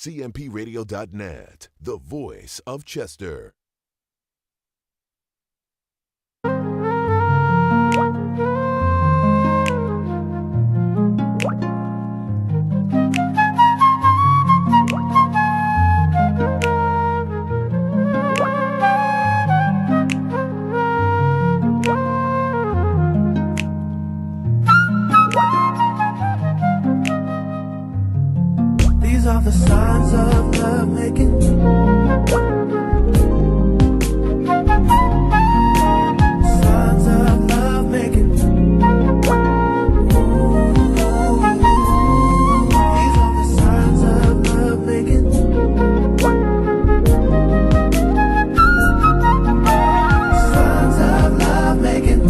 cmpradio.net, the voice of Chester. These are the signs of love making. Signs of love making. These are the signs of love making. Signs of love making.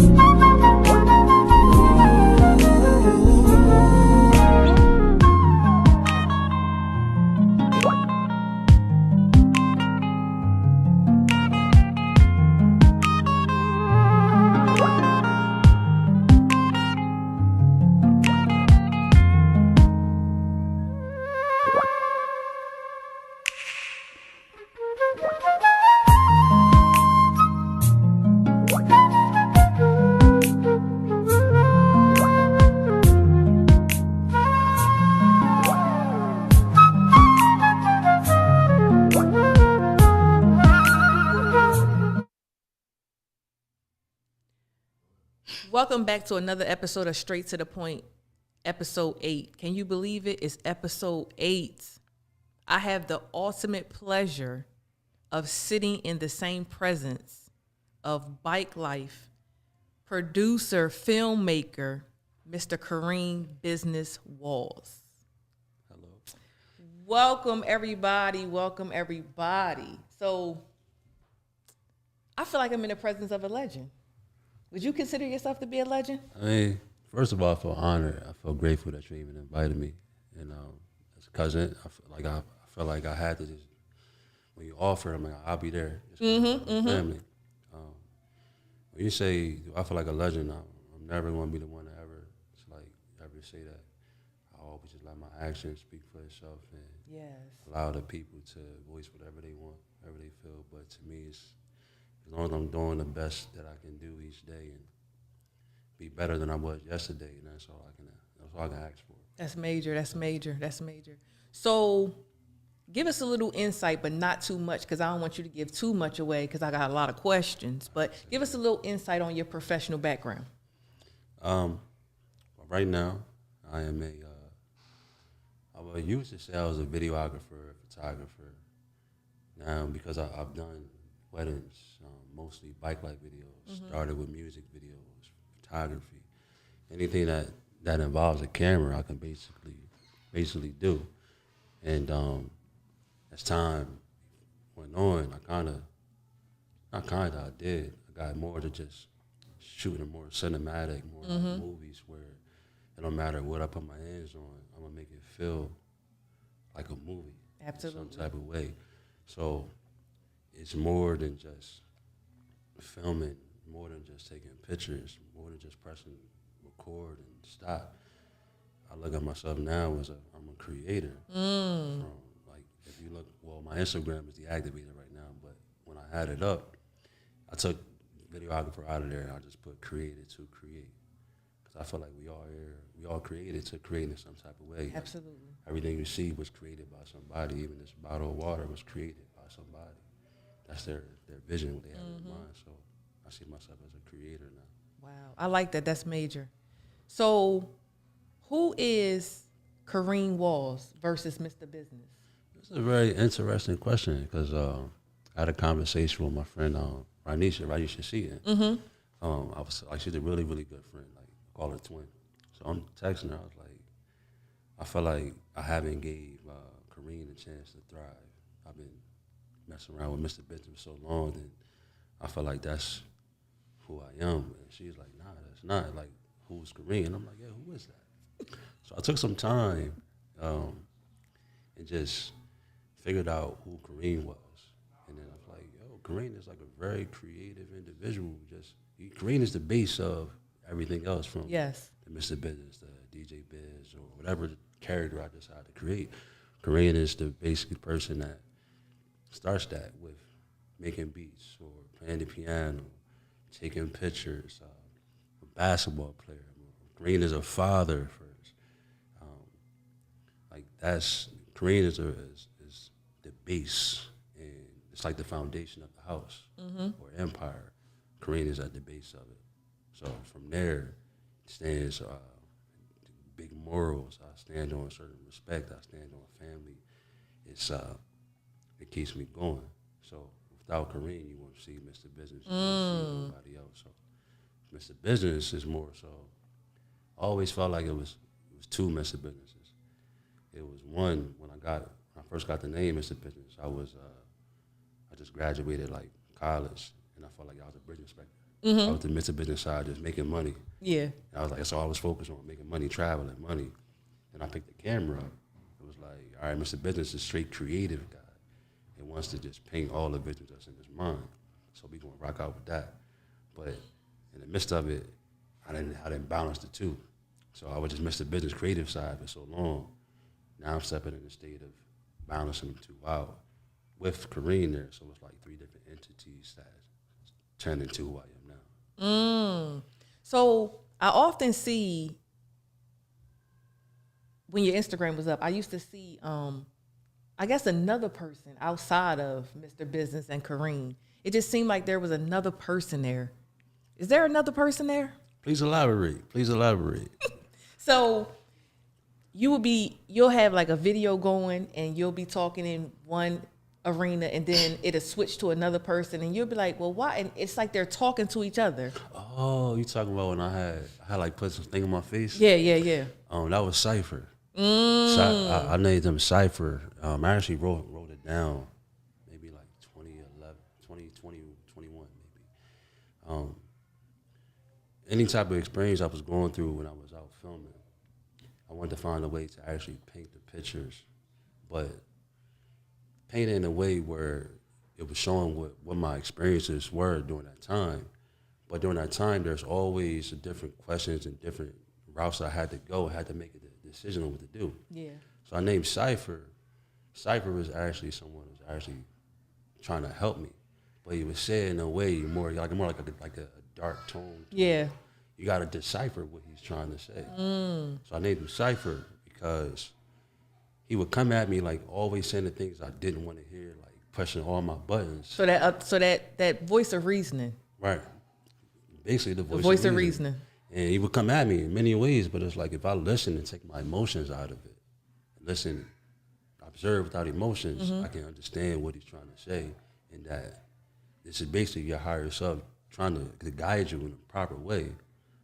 Welcome back to another episode of Straight to the Point, episode 8. Can you believe it? It's episode 8. I have the ultimate pleasure of sitting in the same presence of Bike Life producer, filmmaker, Mr. MrBizness Walls. Hello. Welcome, everybody. Welcome, everybody. So I feel like I'm in the presence of a legend. Would you consider yourself to be a legend? I mean, first of all, I feel honored. I feel grateful that you even invited me. And as a cousin, I feel like I had to just, when you offer, I'm like, I'll be there. It's family. When you say, do I feel like a legend? I'm never going to be the one to ever say that. I always just let my actions speak for itself and allow the people to voice whatever they want, whatever they feel. But to me, it's as long as I'm doing the best that I can do each day and be better than I was yesterday, and that's all I can ask for. That's major. That's major. That's major. So give us a little insight, but not too much, because I don't want you to give too much away, because I got a lot of questions. But give us a little insight on your professional background. Right now, I am I used to say I was a videographer, photographer. Now, because I've done weddings, mostly bike life videos, started with music videos, photography, anything that involves a camera, I can basically do. And as time went on, I got more to just shooting more cinematic, more like movies where it don't matter what I put my hands on, I'm gonna make it feel like a movie. Absolutely. In some type of way. So it's more than just filming, more than just taking pictures, more than just pressing record and stop. I look at myself now as I'm a creator. From, like, if you look, well, my Instagram is deactivated right now, but when I had it up, I took videographer out of there and I just put created to create. Because I feel like we all created to create in some type of way. Absolutely. Like, everything you see was created by somebody. Even this bottle of water was created by somebody. That's their vision, what they have in mind. So I see myself as a creator now. Wow. I like that. That's major. So who is Kareem Walls versus MrBizness? It's a very interesting question because I had a conversation with my friend Ranisha Seaton. She's a really, really good friend. Like, I call her twin. So I'm texting her. I was like, I feel like I haven't gave Kareem a chance to thrive. I've been messing around with MrBizness for so long, and I feel like that's who I am. And she's like, nah, that's not. Like, who's Kareem? And I'm like, yeah, who is that? So I took some time and just figured out who Kareem was. And then I was like, yo, Kareem is like a very creative individual. Kareem is the base of everything else from the MrBizness, the DJ Biz, or whatever character I decided to create. Kareem is the basic person that starts that with making beats or playing the piano, taking pictures, a basketball player. Kareem is a father first. Like that's Kareem is the base, and it's like the foundation of the house or empire. Kareem is at the base of it. So from there stands big morals. I stand on certain respect. I stand on family. It keeps me going. So without Kareem, you won't see MrBizness. You won't see nobody else. So MrBizness is more so. I always felt like it was two MrBiznesses. It was one when I first got the name MrBizness. I just graduated like college, and I felt like I was a bridge inspector. I was the MrBizness side, just making money. Yeah. And I was like, that's all I was focused on, making money, traveling, money. And I picked the camera up. It was like, all right, MrBizness is straight creative guy. He wants to just paint all the visions that's in his mind. So we gonna rock out with that. But in the midst of it, I didn't balance the two. So I was just MrBizness creative side for so long. Now I'm stepping in the state of balancing the two out with Kareem there. So it's like three different entities that turned into who I am now. So I often see when your Instagram was up, I used to see, I guess, another person outside of MrBizness and Kareem. It just seemed like there was another person there. Is there another person there? Please elaborate. Please elaborate. So you'll have like a video going and you'll be talking in one arena and then it'll switch to another person and you'll be like, well, why? And it's like they're talking to each other. Oh, you talking about when I had like put some thing on my face? Yeah. That was Cypher. I named him Cypher. I actually wrote it down maybe like 2011, 2020, 21 maybe. Any type of experience I was going through when I was out filming, I wanted to find a way to actually paint the pictures, but paint it in a way where it was showing what my experiences were during that time. But during that time, there's always different questions and different routes I had to go. I had to make a decision on what to do. Yeah. So I named Cypher. Cypher was actually someone who was actually trying to help me, but he was said in a way more like a dark tone. Yeah. You got to decipher what he's trying to say. So I named him Cypher because he would come at me like always saying the things I didn't want to hear, like pushing all my buttons. So that voice of reasoning. Right. Basically the voice of reasoning. And he would come at me in many ways, but it's like if I listen and take my emotions out of it, listen, observe without emotions, I can understand what he's trying to say, and that this is basically your higher self trying to guide you in a proper way,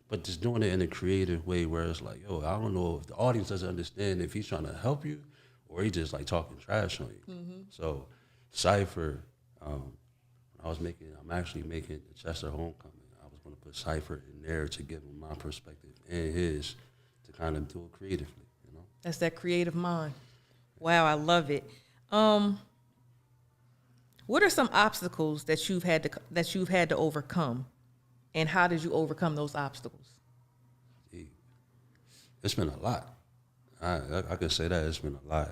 but just doing it in a creative way where it's like, yo, I don't know if the audience doesn't understand if he's trying to help you or he's just like talking trash on you. So Cypher, I'm actually making the Chester Homecoming. I was going to put Cypher in there to give him my perspective and his to kind of do it creatively, you know? That's that creative mind. Wow, I love it. What are some obstacles that you've had to overcome, and how did you overcome those obstacles? It's been a lot. I can say that it's been a lot.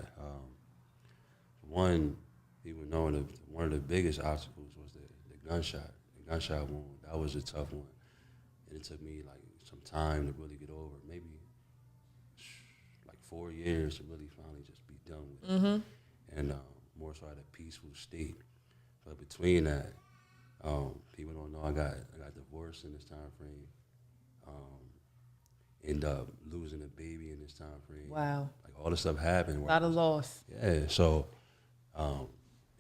One, even knowing one of the biggest obstacles was the gunshot wound. That was a tough one, and it took me like some time to really get over. Maybe like 4 years to really finally just be done with it, and more so at a peaceful state. But between that, people don't know I got divorced in this time frame. End up losing a baby in this time frame. Wow. Like all this stuff happened. A lot of loss. Yeah. So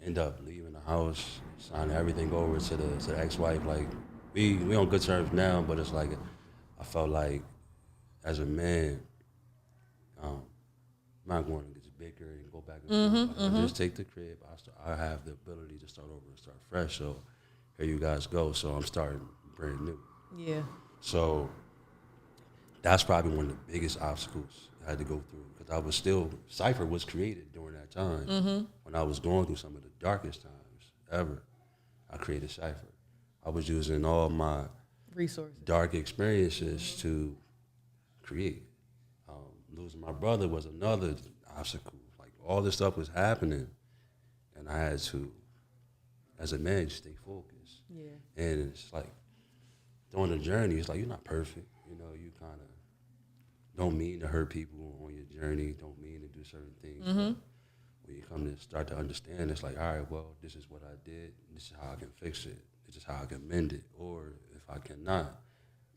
end up leaving the house, signing everything over to the ex-wife. Like we on good terms now, but it's like I felt like as a man, I'm not going to just bicker and go back and forth. I just take the crib. I have the ability to start over and start fresh. So here you guys go. So I'm starting brand new. Yeah. So that's probably one of the biggest obstacles I had to go through because Cypher was created during that time. When I was going through some of the darkest times ever, I created Cypher. I was using all my resources, dark experiences to create. Losing my brother was another obstacle. Like all this stuff was happening, and I had to, as a man, stay focused. Yeah. And it's like, during the journey, it's like, you're not perfect. You know, you kind of don't mean to hurt people on your journey, don't mean to do certain things. But when you come to start to understand, it's like, all right, well, this is what I did. This is how I can fix it. This is how I can mend it. Or if I cannot,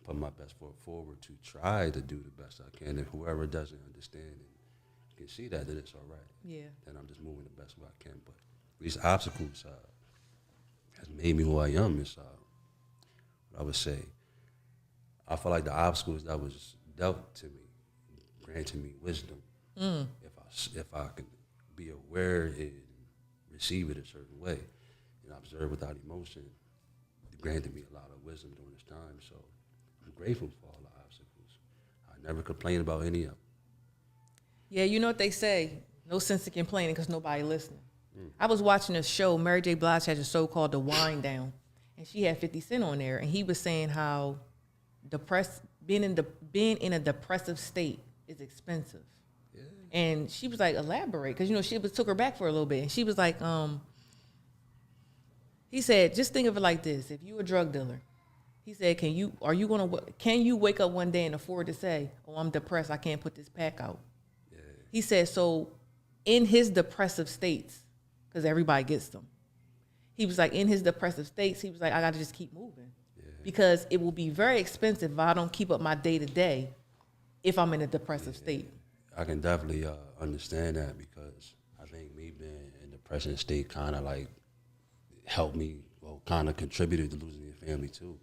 put my best foot forward to try to do the best I can. If whoever doesn't understand and can see that, then it's all right. Yeah. Then I'm just moving the best way I can. But these obstacles has made me who I am. It's what I would say. I feel like the obstacles that was dealt to me granted me wisdom. If I can be aware and receive it a certain way and observe without emotion, it granted me a lot of wisdom during this time. So I'm grateful for all the obstacles. I never complain about any of them. Yeah, you know what they say, no sense in complaining because nobody listening. I was watching a show, Mary J. Blige has a show called The Wind Down, and she had 50 Cent on there, and he was saying how being in a depressive state is expensive. Yeah. And she was like, elaborate, because, you know, she took her back for a little bit, and she was like, he said, just think of it like this. If you're a drug dealer, he said, can you wake up one day and afford to say, oh, I'm depressed, I can't put this pack out? Yeah. He said, so in his depressive states, because everybody gets them, he was like, in his depressive states, he was like, I got to just keep moving. Yeah. Because it will be very expensive if I don't keep up my day-to-day if I'm in a depressive state. I can definitely understand that, because I think me being in a depressive state kind of like helped me, well, kind of contributed to losing your family too.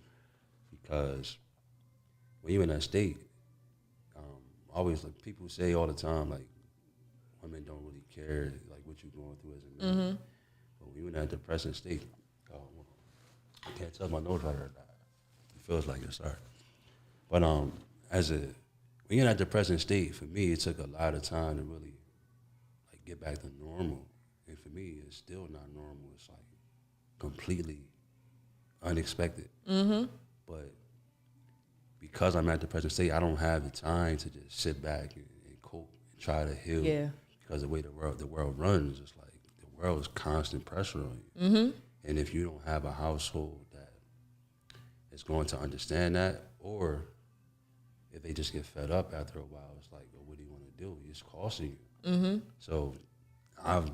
Because when you're in that state, always, like, people say all the time, like, women don't really care, like, what you're going through as a man. Mm-hmm. But when you're in that depressive state, I can't tell my nose right or not. It feels like it's hard. But when you're in that depressing state, for me, it took a lot of time to really, like, get back to normal. And for me, it's still not normal. It's like completely unexpected. Mm-hmm. But because I'm at the present state, I don't have the time to just sit back and cope and try to heal. Yeah. Because the way the world runs, it's like the world is constant pressure on you. Mm-hmm. And if you don't have a household that is going to understand that, or if they just get fed up after a while, it's like, well, what do you want to do? It's costing you. Mm-hmm. So I've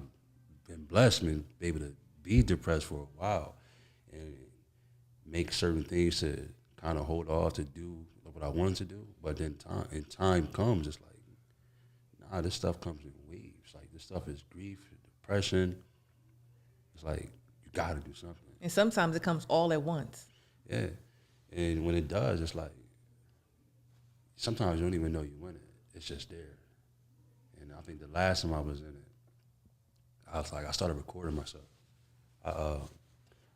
been blessed and be able to be depressed for a while and make certain things to kind of hold off to do what I wanted to do. But then time comes, it's like, nah, this stuff comes in waves. Like, this stuff is grief, depression. It's like, you got to do something. And sometimes it comes all at once. Yeah. And when it does, it's like, sometimes you don't even know you're in it. It's just there. And I think the last time I was in it, I started recording myself. I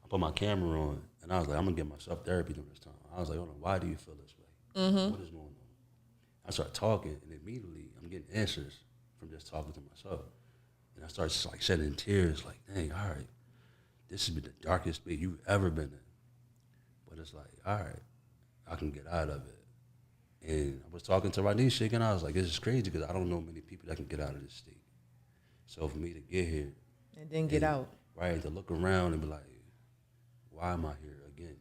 put my camera on, and I was like, I'm going to give myself therapy during this time. I was like, hold on, why do you feel this way? Mm-hmm. What is going on? I started talking, and immediately I'm getting answers from just talking to myself. And I started just like shedding tears, like, dang, all right, this has been the darkest space you've ever been in. But it's like, all right, I can get out of it. And I was talking to Ranisha, and I was like, this is crazy because I don't know many people that can get out of this state. So for me to get here. And then get out. Right, to look around and be like, why am I here again?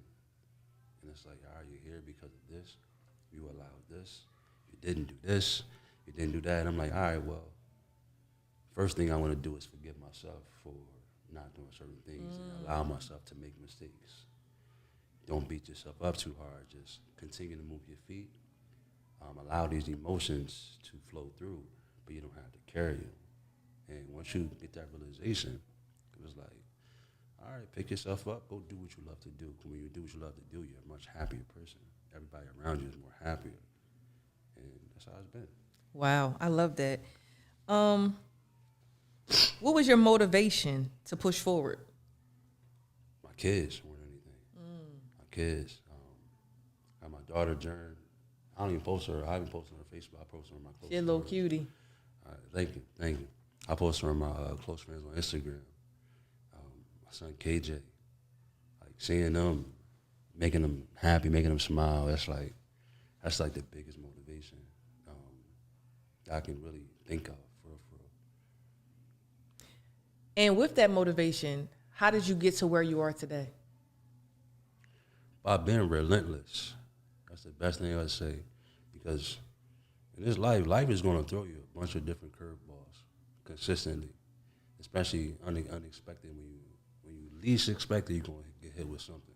And it's like, all right, you're here because of this. You allowed this. You didn't do this. You didn't do that. And I'm like, all right, well, first thing I want to do is forgive myself for not doing certain things and allow myself to make mistakes. Don't beat yourself up too hard. Just continue to move your feet. Allow these emotions to flow through, but you don't have to carry them. And once you get that realization, it was like, all right, pick yourself up, go do what you love to do. When you do what you love to do, you're a much happier person. Everybody around you is more happier. And that's how it's been. Wow, I love that. What was your motivation to push forward? My kids more than anything. My kids. I got my daughter, Jern. I don't even post her. I haven't posted her on Facebook. I post her on my close friends. She's a little cutie. Thank you. I post her on my close friends on Instagram. My son KJ, like seeing them, making them happy, making them smile. That's like the biggest motivation that I can really think of. For And with that motivation, how did you get to where you are today? By being relentless. That's the best thing I'd say. Because in this life is going to throw you a bunch of different curveballs consistently, especially unexpected. When you least expect it, you're going to get hit with something.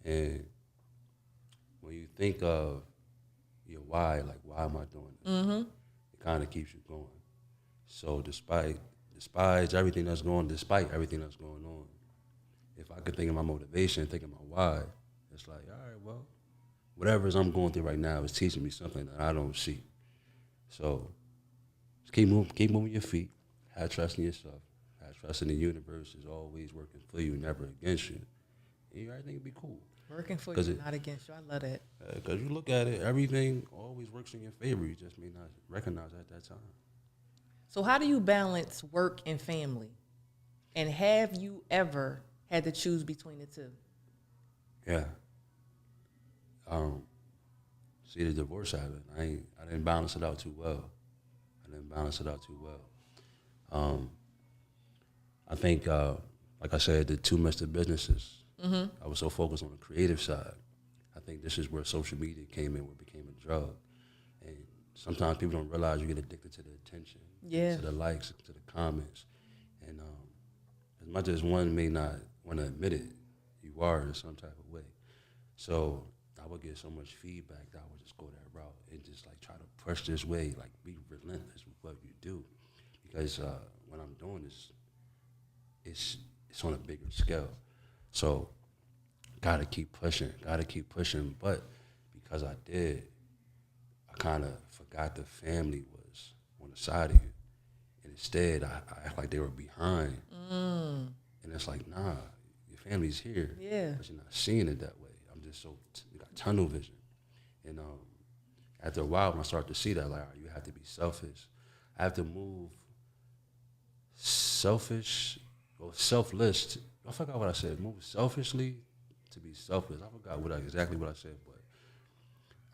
And when you think of your why, like, why am I doing this? It kind of keeps you going. So despite everything that's going on, if I could think of my motivation, think of my why, it's like, all right, well, whatever I'm going through right now is teaching me something that I don't see. So just keep moving your feet, have trust in yourself, have trust in the universe is always working for you, never against you. And everything will be cool. Working for you, not against you. I love that. Because you look at it, everything always works in your favor. You just may not recognize it at that time. So how do you balance work and family? And have you ever had to choose between the two? Yeah. See, the divorce happened. I didn't balance it out too well. I think, like I said, the two MrBizness. I was so focused on the creative side. I think this is where social media came in, where it became a drug. And sometimes people don't realize you get addicted to the attention, to the likes, to the comments. And as much as one may not want to admit it, you are in some type of way. So I would get so much feedback that I would just go that route and just like try to push this way, like be relentless with what you do. Because when I'm doing this, it's on a bigger scale. So gotta keep pushing. But because I did, I kind of forgot the family was on the side of you. And instead, I act like they were behind. And it's like, nah, your family's here. Yeah. But you're not seeing it that way. I'm just you got tunnel vision. And after a while, when I started to see that, like, all right, you have to be selfish. I have to move selfish or selfless. I forgot what I said. Move selfishly to be selfless. I forgot exactly what I said, but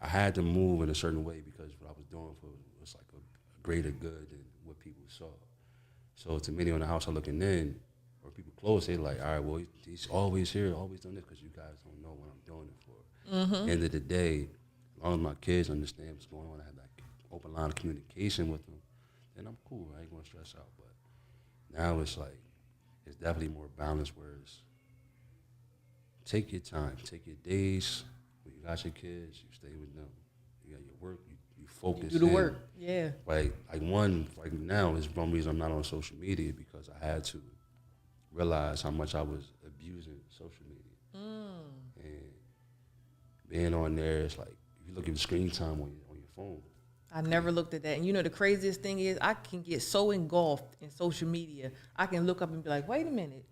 I had to move in a certain way because what I was doing was like a greater good than what people saw. So to many on the outside looking in, or people close, they're like, all right, well, he's always here, always doing this because you guys don't know what I'm doing it for. End of the day, as long as my kids understand what's going on, I have like open line of communication with them, then I'm cool. I ain't gonna stress out. But now it's like, it's definitely more balanced, whereas take your time, take your days. When you got your kids, you stay with them. You got your work, you focus. You do the work, yeah. Like now is one reason I'm not on social media, because I had to realize how much I was abusing social media. And being on there, it's like, if you look at the screen time on your phone. I never looked at that. And you know, the craziest thing is I can get so engulfed in social media. I can look up and be like, wait a minute.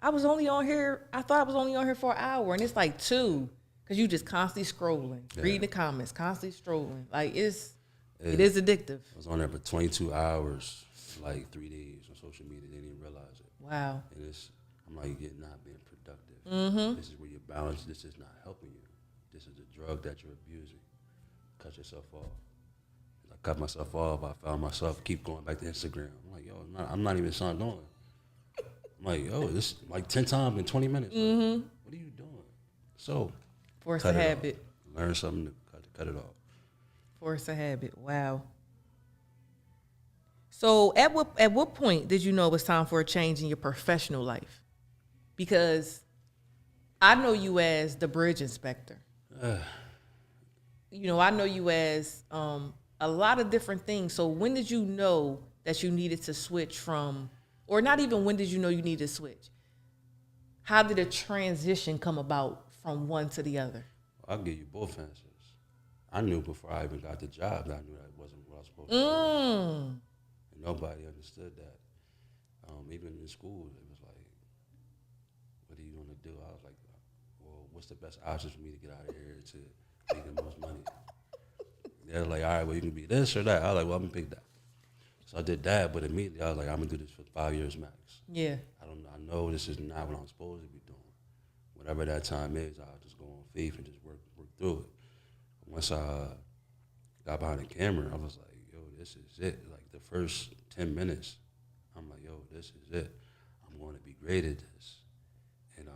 I thought I was only on here for an hour, and it's like 2, because you just constantly scrolling, reading the comments, constantly scrolling. Like, it is addictive. I was on there for 22 hours, like 3 days on social media. Didn't even realize it. Wow. And I'm like, you're not being productive. This is where you're balanced. This is not helping you. This is a drug that you're abusing. Cut yourself off. I cut myself off. I found myself keep going back to Instagram. I'm like, yo, I'm not even signed on. I'm like, yo, this like 10 times in 20 minutes. Like, what are you doing? So, Force a habit. Learn something to cut it off. Force a habit. Wow. So at what point did you know it was time for a change in your professional life? Because I know you as the bridge inspector. You know, I know you as a lot of different things. So when did you know that you needed to switch from, or not even when did you know you needed to switch? How did a transition come about from one to the other? I'll give you both answers. I knew before I even got the job that I knew that wasn't what I was supposed to do. And nobody understood that. Even in school, it was like, what are you going to do? I was like, well, what's the best option for me to get out of here to make the most money? They're like, all right, well, you can be this or that. I was like, well, I'm going to pick that. So I did that, but immediately I was like, I'm going to do this for 5 years max. Yeah. I know this is not what I'm supposed to be doing. Whatever that time is, I'll just go on faith and just work through it. Once I got behind the camera, I was like, yo, this is it. Like the first 10 minutes, I'm like, yo, this is it. I'm going to be great at this. And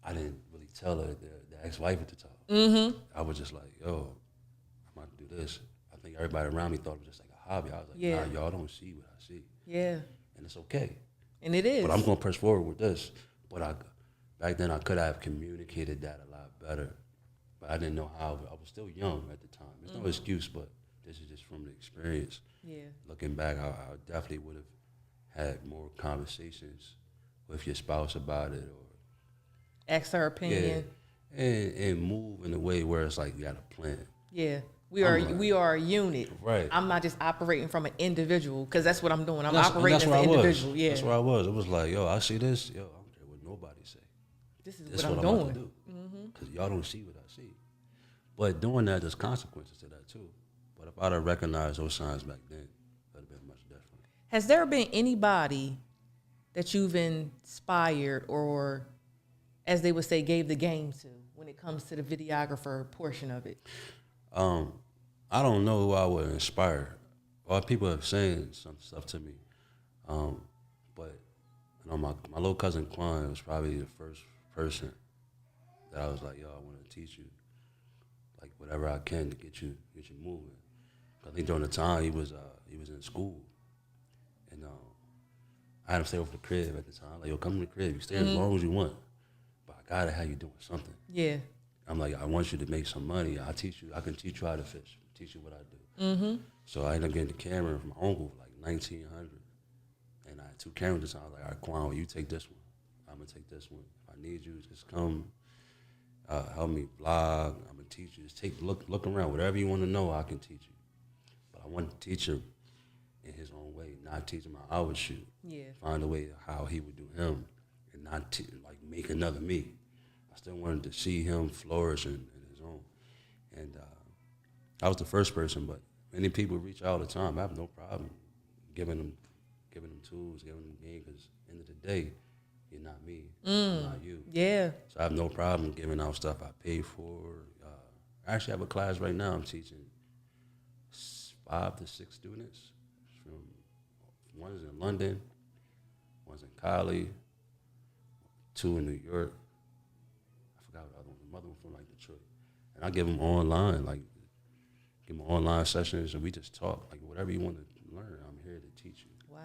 I didn't really tell her, the ex-wife at the time. Mm-hmm. I was just like, yo, I'm about to do this. I think everybody around me thought it was just like a hobby. I was like, Yeah. nah, y'all don't see what I see. Yeah. And it's okay. And it is. But I'm going to press forward with this. But back then, I could have communicated that a lot better. But I didn't know how. I was still young at the time. There's no excuse, but this is just from the experience. Yeah. Looking back, I definitely would have had more conversations with your spouse about it, or Ask her opinion. and move in a way where it's like you got a plan. Yeah. We are a unit. Right. I'm not just operating from an individual, because that's what I'm doing. I'm That's operating as an where I individual. was. Yeah. That's where I was. It was like, yo, I see this. Yo, I don't care what nobody say. This is This what I'm about doing. to do. Because y'all don't see what I see. But doing that, there's consequences to that too. But if I'd have recognized those signs back then, it would have been much different. Has there been anybody that you've inspired, or, as they would say, gave the game to when it comes to the videographer portion of it? I don't know who I would inspire. A lot of people have saying some stuff to me. But you know, my little cousin Quan was probably the first person that I was like, yo, I want to teach you, like, whatever I can to get you moving. I think during the time he was in school, and I had him stay over the crib at the time. Like, yo, come to the crib. You stay as long as you want, but I gotta have you doing something. Yeah. I'm like, I want you to make some money. I can teach you how to fish. Teach you what I do. So I ended up getting the camera from my uncle, like 1900, and I had 2 cameras at the time. I was like, all right, Quan, you take this one. I'm gonna take this one. If I need you, just come. Help me vlog. I'm gonna teach you. Just look around. Whatever you want to know, I can teach you. But I want to teach him in his own way, not teach him how I would shoot. Yeah. Find a way how he would do him, and not like make another me. I still wanted to see him flourish in his own. And I was the first person, but many people reach out all the time. I have no problem giving them tools, giving them game, because at the end of the day, you're not me, I'm not you. Yeah. So I have no problem giving out stuff I pay for. I actually have a class right now. I'm teaching 5 to 6 students. One is in London, one's in Cali, 2 in New York. I forgot what the other one. The other one from like Detroit. And I give them online, give them online sessions, and we just talk. Like, whatever you want to learn, I'm here to teach you. Wow.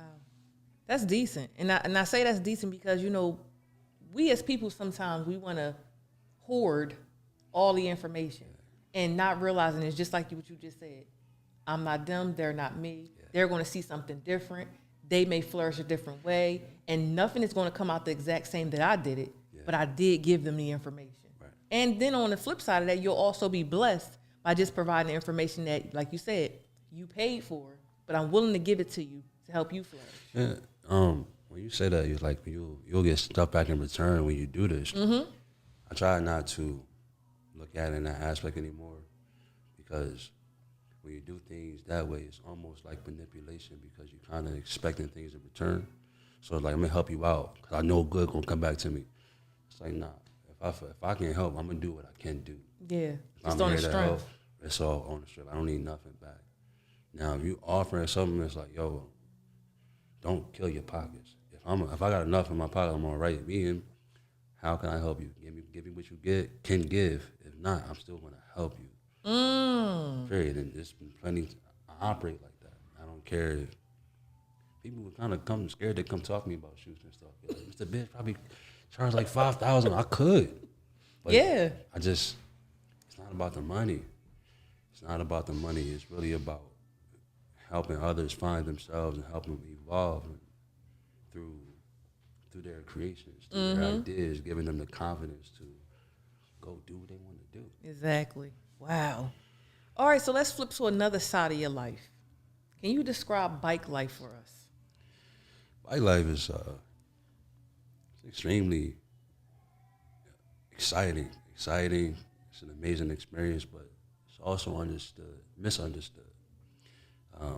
That's decent. And I say that's decent because, you know, we as people sometimes we want to hoard all the information and not realizing it's just like what you just said. I'm not them. They're not me. Yeah. They're going to see something different. They may flourish a different way, and nothing is going to come out the exact same that I did it, but I did give them the information. Right. And then on the flip side of that, you'll also be blessed by just providing the information that, like you said, you paid for, but I'm willing to give it to you to help you flourish. Yeah. When you say that, you're like, you'll get stuff back in return when you do this. I try not to look at it in that aspect anymore, because when you do things that way, it's almost like manipulation, because you're kind of expecting things in return. So it's like, I'm going to help you out because I know good going to come back to me. It's like, nah, if I can help, I'm going to do what I can do. Yeah, just on the strength. It's all on the strength. I don't need nothing back. Now, if you offering something that's like, yo, don't kill your pockets. If I got enough in my pocket, I'm all right. Meaning, how can I help you? Give me what you can give. If not, I'm still going to help you. Period. And there's been plenty. I operate like that. I don't care if people would kind of come scared to come talk to me about shoots and stuff. Like, Mr. Biz probably charge like $5,000. I could. But it's not about the money. It's not about the money. It's really about helping others find themselves and helping them evolve through their creations, through their ideas, giving them the confidence to go do what they want to do. Exactly. Wow. All right, so let's flip to another side of your life. Can you describe bike life for us? Bike life is extremely exciting. It's an amazing experience, but it's also misunderstood. I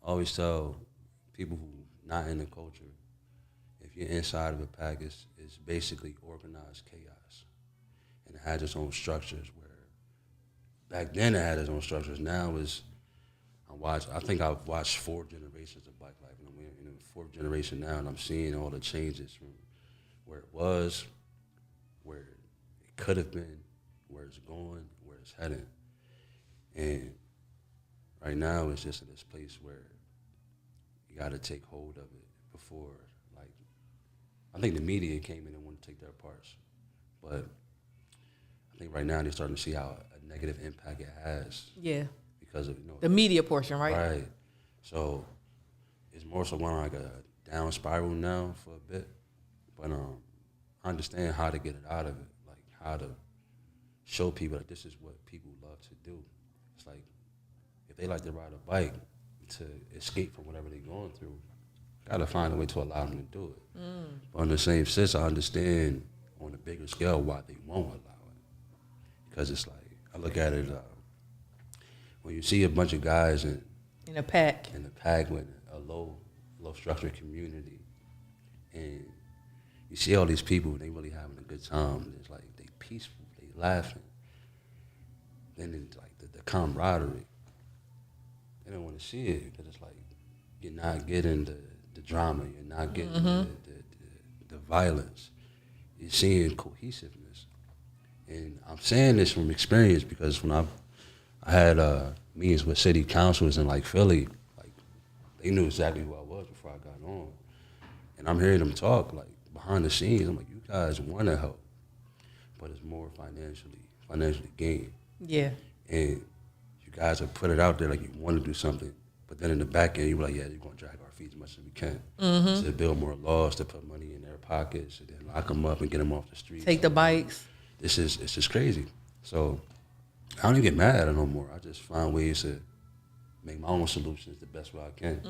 always tell people who not in the culture, if you're inside of a pack, it's basically organized chaos. And it has its own structures, where back then it had its own structures. Now I think I've watched 4 generations of bike life, and I'm in the 4th generation now, and I'm seeing all the changes from where it was, where it could have been, where it's going, where it's heading. And right now, it's just in this place where you got to take hold of it before, like, I think the media came in and wanted to take their parts. But I think right now they're starting to see how a negative impact it has. Yeah. Because of, The media portion, right? Right. So it's more so going on like a down spiral now for a bit. But I understand how to get it out of it, like how to show people that this is what people love to do. It's like if they like to ride a bike to escape from whatever they're going through, gotta find a way to allow them to do it. But in the same sense, I understand on a bigger scale why they won't allow it. Because it's like, I look at it, when you see a bunch of guys in a pack with a low structured community, and you see all these people, they really having a good time. It's like they peaceful, they laughing. Then it's like the camaraderie. They don't want to see it because it's like you're not getting the drama, you're not getting the violence. You're seeing cohesiveness. And I'm saying this from experience because when I had meetings with city councils in like Philly, like they knew exactly who I was before I got on. And I'm hearing them talk like behind the scenes. I'm like, you guys want to help, but it's more financially gained. Yeah. And you guys have put it out there like you want to do something, but then in the back end, you're like, yeah, you're going to drag our feet as much as we can. To build more laws, to put money in their pockets, and then lock them up and get them off the streets. Take the bikes. It's just crazy. So I don't even get mad at it no more. I just find ways to make my own solutions the best way I can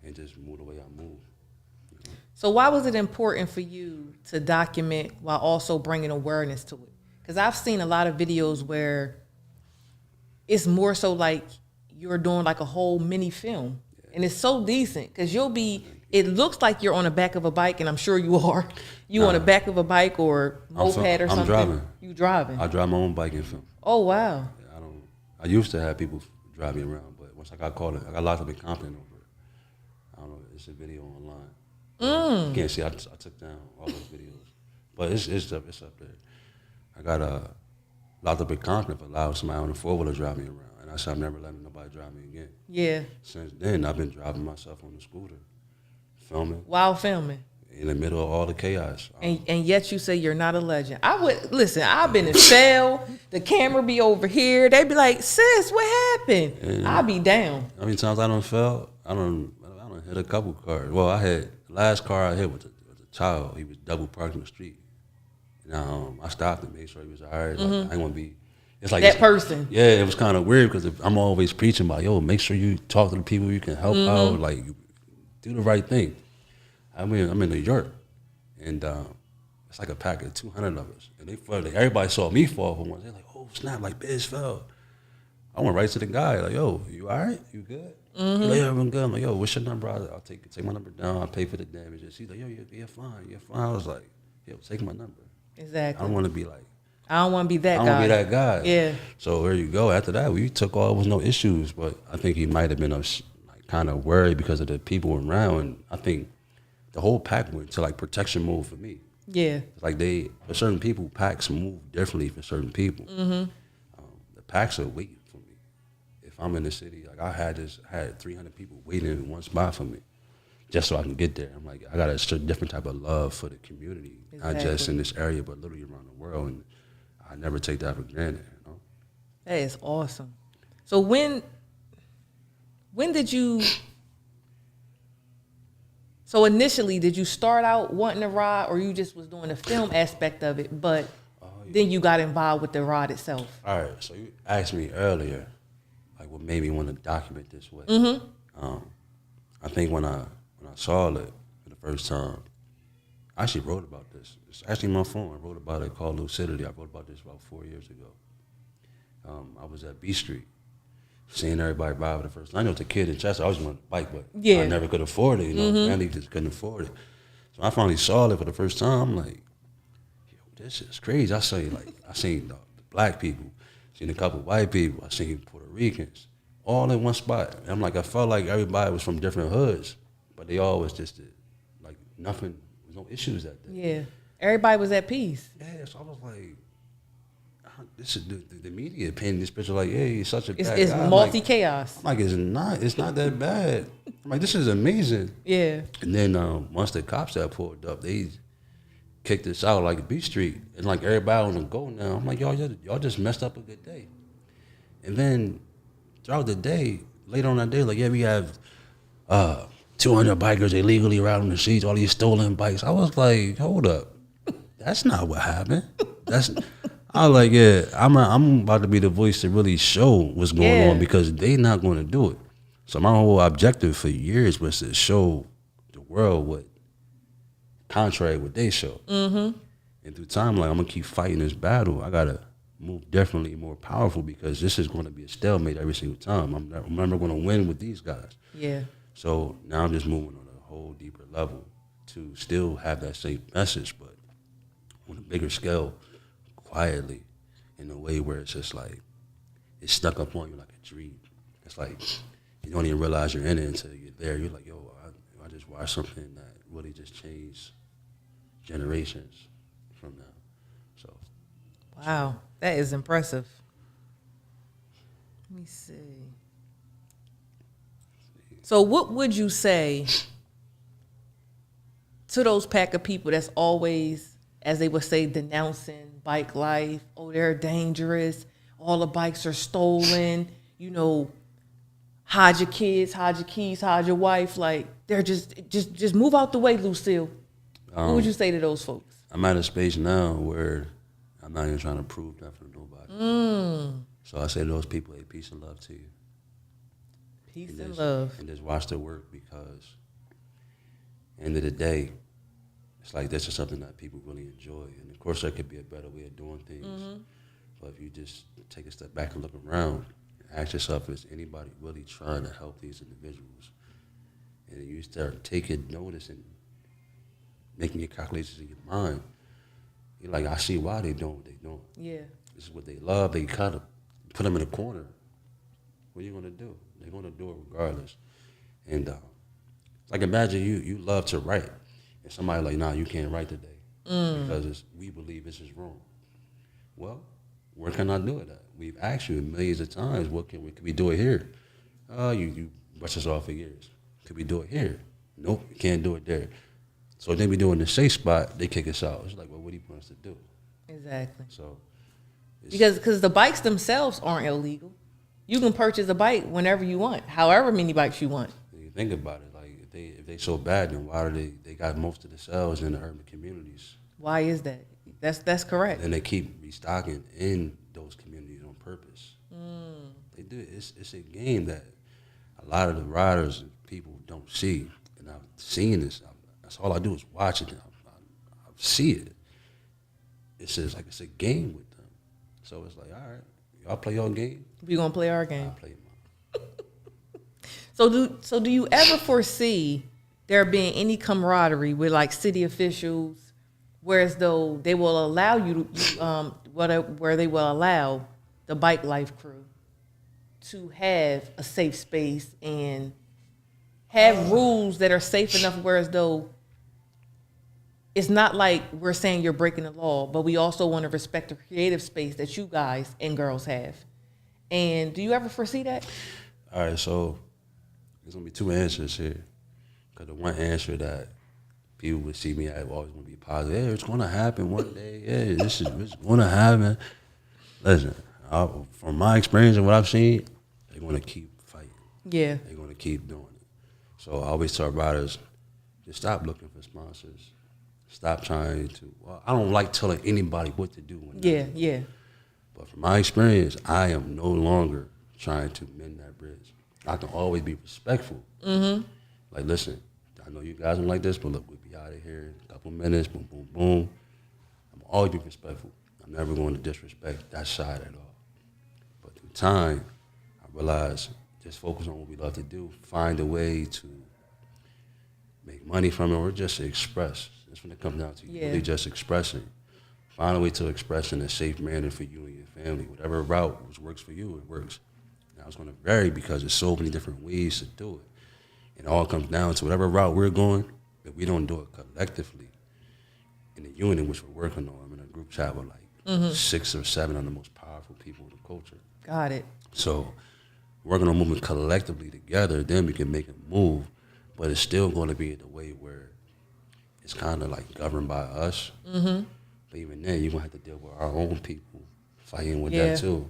and just move the way I move. So why was it important for you to document while also bringing awareness to it? Because I've seen a lot of videos where it's more so like you're doing like a whole mini film. And it's so decent because it looks like you're on the back of a bike, and I'm sure you are. On the back of a bike or moped or something. I'm driving. You driving? I drive my own bike and film. Oh, wow. Yeah, I used to have people drive me around, but once I got caught, I got locked up in Compton over it. I don't know, it's a video online. You can't see, I took down all those videos. But it's up there. I got locked up in Compton for allowing somebody on a 4-wheeler drive me around. And I said, I'm never letting nobody drive me again. Yeah. Since then, I've been driving myself on the scooter, filming. While filming. In the middle of all the chaos. And yet you say you're not a legend. I've been in cell, the camera be over here. They be like, sis, what happened? And I'll be down. How many times I done fell? I done hit a couple cars. Well, the last car I hit was a child. He was double parked in the street. And I stopped and made sure he was all right. Like, I ain't want to be... It's like that person. Yeah, it was kind of weird because I'm always preaching about, yo, make sure you talk to the people you can help out, like do the right thing. I'm in New York, and it's like a pack of 200 of us, and everybody saw me fall for once. They're like, oh snap, like Biz fell. I went right to the guy, like, yo, you all right? You good? He's like, yeah, I'm good. I'm like, yo, what's your number? I'll take my number down. I'll pay for the damages. He's like, yo, you're fine. I was like, yo, take my number. Exactly. I don't want to be like. I don't want to be that guy. I don't want to be that guy. Yeah. So there you go. After that, we took all, there was no issues, but I think he might have been kind of worried because of the people around. And I think the whole pack went to like protection mode for me. Yeah. It's like for certain people, packs move differently for certain people. The packs are waiting for me. If I'm in the city, like I had 300 people waiting in one spot for me just so I can get there. I'm like, I got a different type of love for the community, not just in this area, but literally around the world. And I never take that for granted, you know? That is awesome. So when did you... So initially, did you start out wanting to ride, or you just was doing the film aspect of it, but then you got involved with the ride itself? All right, so you asked me earlier, like what made me want to document this way. I think when I saw it for the first time, I actually wrote about this. It's actually my phone. I wrote about it called Lucidity. I wrote about this about 4 years ago. I was at B Street, seeing everybody ride for the first time. I know as a kid in Chester, I always wanted a bike, but I never could afford it. You know, family just couldn't afford it. So I finally saw it for the first time. I'm like, yo, this is crazy. I seen the black people, seen a couple white people, I seen Puerto Ricans, all in one spot. And I'm like, I felt like everybody was from different hoods, but they all was just like nothing, no issues that day. Yeah. Everybody was at peace. Yeah, so I was like, this is the media painting this picture like, hey, he's such a bad It's guy. multi-chaos. I'm like, it's not that bad. I'm like, this is amazing. Yeah. And then once the cops had pulled up, they kicked us out like B Street. And like everybody on the go now. I'm like, y'all just messed up a good day. And then throughout the day, later on that day, like, yeah, we have 200 bikers illegally riding the streets, all these stolen bikes. I was like, hold up. That's not what happened. I was like, yeah, I'm about to be the voice to really show what's going on because they not going to do it. So my whole objective for years was to show the world what contrary what they show. Mm-hmm. And through time, like, I'm going to keep fighting this battle. I got to move differently, more powerful, because this is going to be a stalemate every single time. I'm never going to win with these guys. Yeah. So now I'm just moving on a whole deeper level to still have that same message, but on a bigger scale, quietly, in a way where it's just like, it's stuck up on you like a dream. It's like, you don't even realize you're in it until you're there. You're like, yo, I just watched something that really just changed generations from now. So. Wow, that is impressive. Let me see. So what would you say to those pack of people that's always, as they would say, denouncing bike life? Oh, they're dangerous. All the bikes are stolen. You know, hide your kids, hide your keys, hide your wife. Like, they're just move out the way, Lucille. What would you say to those folks? I'm at a space now where I'm not even trying to prove nothing to nobody. So I say to those people, hey, peace and love to you. Peace and love. And just watch their work, because end of the day, it's like this is something that people really enjoy. And of course, there could be a better way of doing things. Mm-hmm. But if you just take a step back and look around, and ask yourself, is anybody really trying to help these individuals? And you start taking notice and making your calculations in your mind. You're like, I see why they doing what they doing. Yeah. This is what they love. They kind of put them in a corner. What are you going to do? They're going to do it regardless. And like, imagine you love to write, and somebody like, nah, you can't write today because we believe this is wrong. Well, where can I do it at? We've asked you millions of times, could we do it here? You brush us off for years. Could we do it here? Nope, you can't do it there. So then we do it in the safe spot, they kick us out. It's like, well, what do you want us to do? Exactly. So, because the bikes themselves aren't illegal. You can purchase a bike whenever you want, however many bikes you want. You think about it, like, if they so bad, then why do they got most of the sales in the urban communities? Why is that? That's correct. And they keep restocking in those communities on purpose. They do. It's a game that a lot of the riders and people don't see. And I've seen this. That's all I do is watch it. I see it. It's just like it's a game with them. So it's like, all right, y'all play your game. We gonna play our game. I'll play mine. So do you ever foresee there being any camaraderie with like city officials, whereas though they will allow where they will allow the bike life crew to have a safe space and have rules that are safe enough, whereas though it's not like we're saying you're breaking the law, but we also want to respect the creative space that you guys and girls have. And do you ever foresee that? All right, so there's going to be two answers here. Because the one answer that people would see me at always going to be positive. Yeah, it's going to happen one day. Yeah, it's going to happen. Listen, from my experience and what I've seen, they're going to keep fighting. Yeah. They're going to keep doing it. So I always tell riders, just stop looking for sponsors. Stop trying to, well, I don't like telling anybody what to do. Yeah. But from my experience, I am no longer trying to mend that bridge. I can always be respectful. Mm-hmm. Like, listen, I know you guys don't like this, but look, we'll be out of here in a couple minutes, boom, boom, boom. I'm always be respectful. I'm never going to disrespect that side at all. But through time, I realized just focus on what we love to do, find a way to make money from it, or just to express. That's when it comes down to really just expressing. Find a way to express in a safe manner for you and your family. Whatever route which works for you, it works. Now it's going to vary because there's so many different ways to do it. It all comes down to whatever route we're going, if we don't do it collectively in the unit, which we're working on. I'm in a group chat with like 6 or 7 of the most powerful people in the culture. Got it. So working on moving collectively together, then we can make a move, but it's still going to be in a way where it's kind of like governed by us. Mm-hmm. But even then, you're going to have to deal with our own people fighting with that too.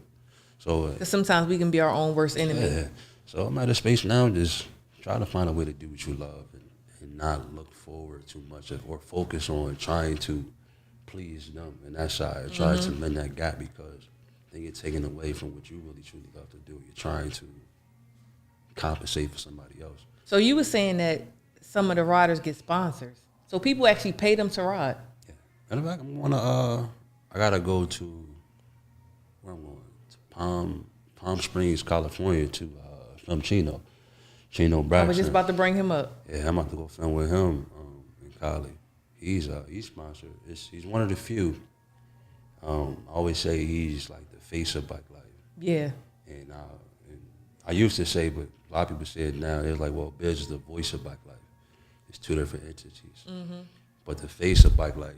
So 'cause sometimes we can be our own worst enemy. yeah. So I'm at a space now, just try to find a way to do what you love and not look forward too much or focus on trying to please them and that side, try to mend that gap because they get taken away from what you really truly love to do. You're trying to compensate for somebody else. So you were saying that some of the riders get sponsors. So people actually pay them to ride. Yeah. Matter of fact, I gotta go to where I'm going to Palm Springs, California to film Chino Braxton. I was just about to bring him up. Yeah, I'm about to go film with him in Cali. He's sponsored. He's one of the few. I always say he's like the face of bike life. Yeah. And I used to say, but a lot of people say it now. They're like, well, Biz is the voice of bike life. It's 2 different entities. Mm-hmm. But the face of bike life,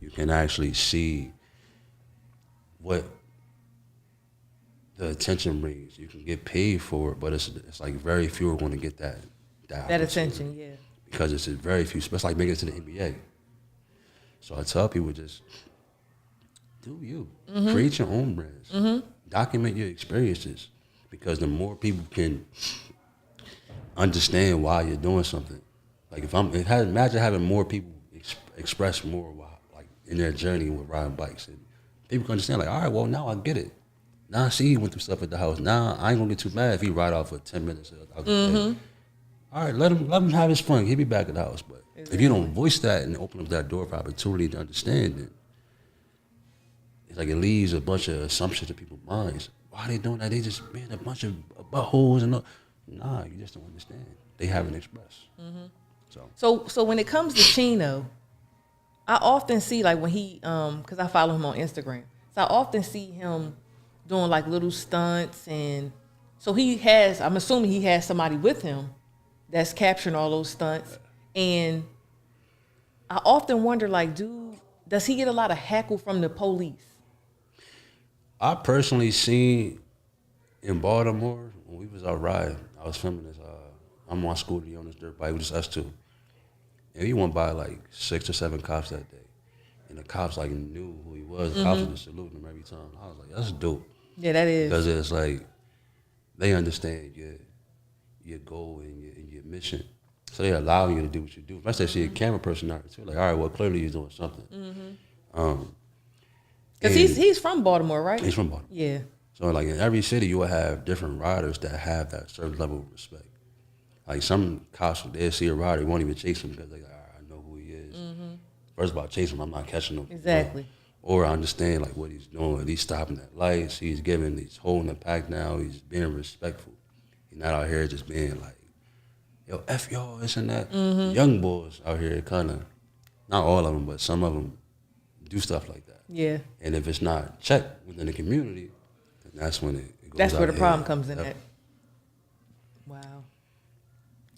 you can actually see what the attention brings. You can get paid for it, but it's like very few are going to get that attention, yeah. Because it's very few, especially like making it to the NBA. So I tell people just do you. Mm-hmm. Create your own brands. Mm-hmm. Document your experiences because the more people can understand why you're doing something. Like imagine having more people express more like in their journey with riding bikes, and people can understand. Like, all right, well now I get it. Now I see he went through stuff at the house. Now I ain't gonna get too mad if he ride off for 10 minutes. All right, let him have his fun. He'll be back at the house. But if you don't voice that and open up that door for opportunity to understand it, it's like it leaves a bunch of assumptions in people's minds. Why are they doing that? They just being a bunch of buttholes and all. Nah, you just don't understand. They haven't expressed. Mm-hmm. So when it comes to Chino, I often see like when he, because I follow him on Instagram, so I often see him doing like little stunts, and so I'm assuming he has somebody with him that's capturing all those stunts. And I often wonder, like, does he get a lot of heckle from the police? I personally seen in Baltimore when we was out riding, I was filming this. I'm on scooter on this dirt bike, just us 2. And we went by like 6 or 7 cops that day. And the cops like knew who he was. The cops were just saluting him every time. I was like, that's dope. Yeah, that is. Because it's like, they understand your goal and your mission. So they allow you to do what you do. Especially if you see a camera person out there too. Like, all right, well, clearly he's doing something. Because he's from Baltimore, right? He's from Baltimore. Yeah. So like in every city, you will have different riders that have that certain level of respect. Like some cops, they'll see a rider, they won't even chase him because they're like, all right, I know who he is. First of all, chase him, I'm not catching him. Exactly. Or I understand like what he's doing. He's stopping at lights. He's holding the pack down. He's being respectful. He's not out here just being like, yo, F y'all, this and that. Young boys out here kind of, not all of them, but some of them do stuff like that. Yeah. And if it's not checked within the community, then that's when it goes That's where the out problem here. comes in Yep. at. Wow.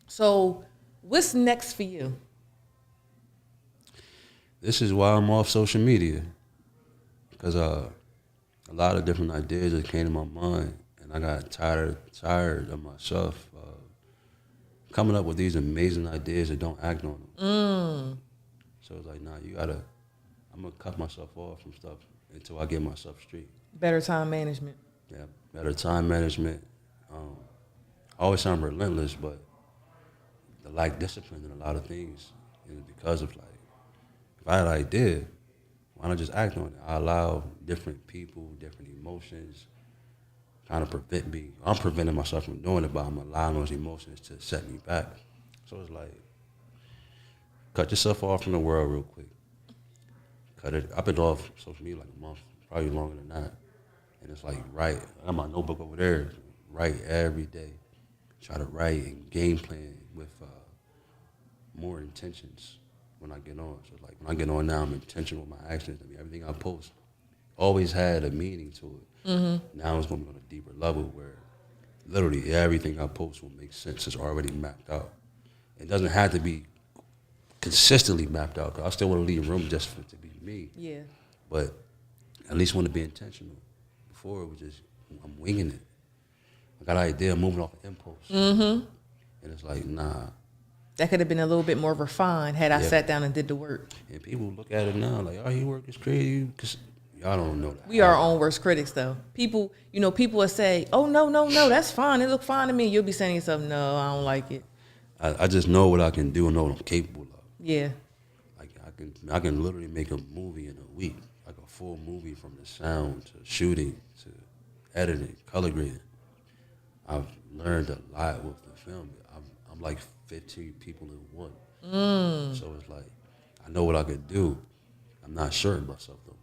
So what's next for you? This is why I'm off social media. Because a lot of different ideas that came to my mind, and I got tired of myself coming up with these amazing ideas and don't act on them. So it's like, nah, I'm going to cut myself off from stuff until I get myself straight. Better time management. Yeah, better time management. I always sound relentless, but the lack discipline in a lot of things is because of like, if I had an idea, why not just act on it? I allow different people, different emotions kind of prevent me. I'm preventing myself from doing it, but I'm allowing those emotions to set me back. So it's like, cut yourself off from the world real quick. Cut it. I've been off social media like a month, probably longer than that. And it's like, I got my notebook over there, write every day. Try to write and game plan with more intentions when I get on. So like when I get on now, I'm intentional with my actions. I mean, everything I post always had a meaning to it. Now it's going to be on a deeper level where literally everything I post will make sense. It's already mapped out. It doesn't have to be consistently mapped out, because I still want to leave room just for it to be me. Yeah. But at least want to be intentional. Before, it was just, I'm winging it. I got an idea, moving off impulse. And it's like, nah. That could have been a little bit more refined had I sat down and did the work. And people look at it now like, oh, your work is crazy. Because y'all don't know that. We are our own worst critics, though. People, people will say, oh, no, that's fine. It look fine to me. You'll be saying to yourself, no, I don't like it. I just know what I can do and know what I'm capable of. Yeah. Like, I can literally make a movie in a week. Like a full movie, from the sound to shooting to editing, color grading. I've learned a lot with the film. I'm like 15 people in one. So it's like, I know what I could do. I'm not sure of myself no